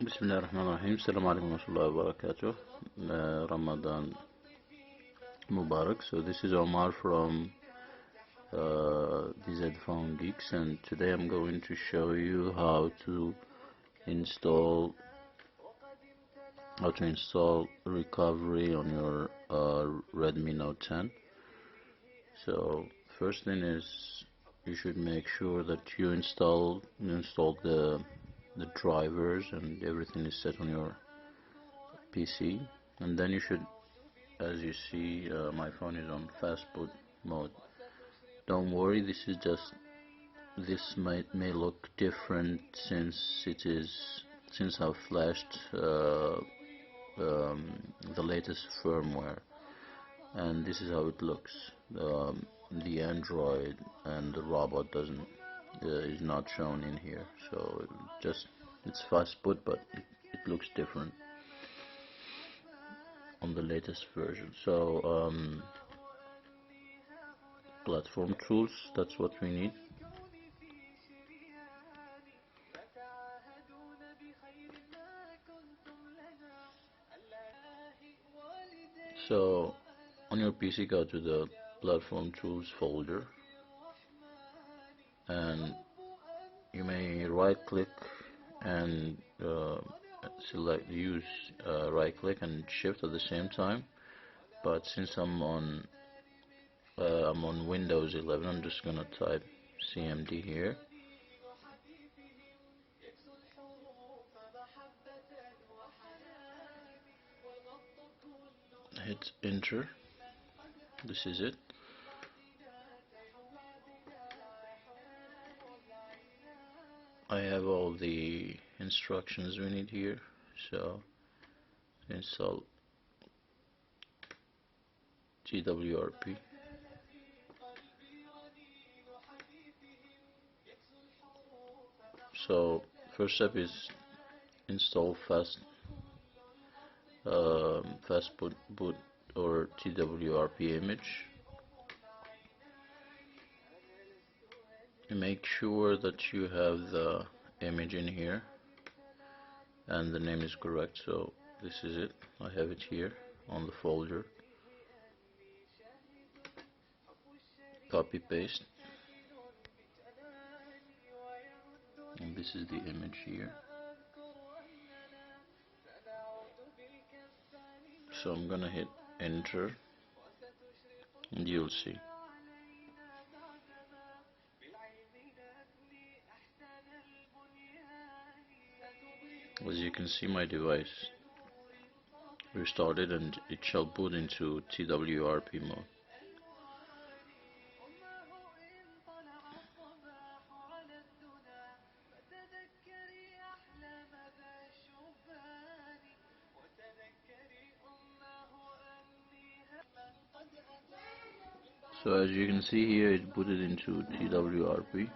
بسم الله الرحمن الرحيم. السلام عليكم ورحمة الله وبركاته. Ramadan Mubarak. So this is Omar from DZ Phone Geeks, and today I'm going to show you install how to install recovery on your Redmi Note 10. So first thing is you should make sure that you install the drivers and everything is set on your PC, and then you should, as you see, my phone is on fast boot mode. Don't worry, this may look different since I've flashed the latest firmware, and this is how it looks. The Android and the robot is not shown in here, so it's fast boot, but it looks different on the latest version. So platform tools, that's what we need. So on your PC, go to the platform tools folder, and you may right click and select use right click and shift at the same time, but since I'm on Windows 11, I'm just gonna type CMD here. Hit enter. This is it. I have all the instructions we need here. So install TWRP. So first step is install fast boot or TWRP image. Make sure that you have the image in here and the name is correct. So this is it. I have it here on the folder. Copy paste, and this is the image here. So I'm gonna hit enter and you'll see. As you can see, my device restarted and it shall boot into TWRP mode. So as you can see here, it booted into TWRP,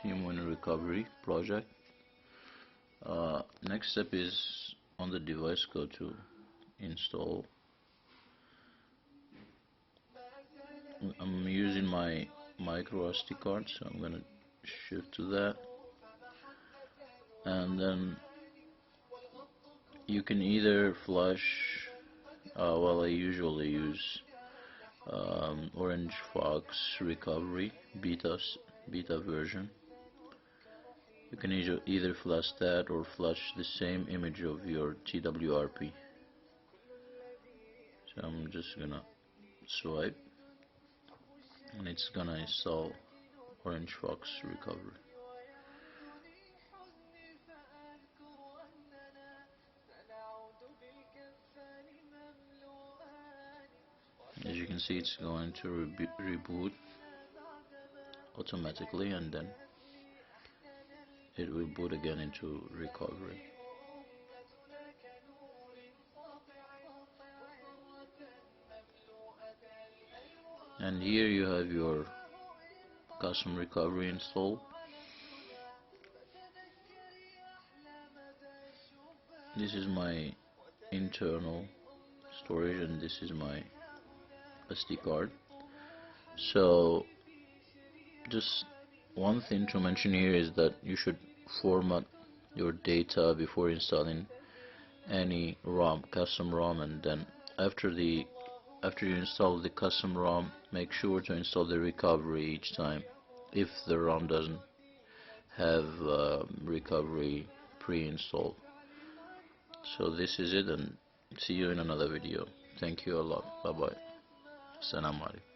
Team Recovery project. Next step is on the device, go to install. I'm using my micro SD card, so I'm gonna shift to that, and then you can either flash. Well, I usually use Ofox Recovery beta version. You can either flash that or flash the same image of your TWRP. So I'm just gonna swipe, and it's gonna install Ofox Recovery. As you can see, it's going to reboot automatically, and then it will boot again into recovery. And here you have your custom recovery installed. This is my internal storage and this is my SD card. So just one thing to mention here is that you should format your data before installing any ROM, custom ROM, and then after you install the custom ROM, make sure to install the recovery each time if the ROM doesn't have recovery pre-installed. So this is it, and see you in another video. Thank you a lot. Bye bye. Assalamu alaikum.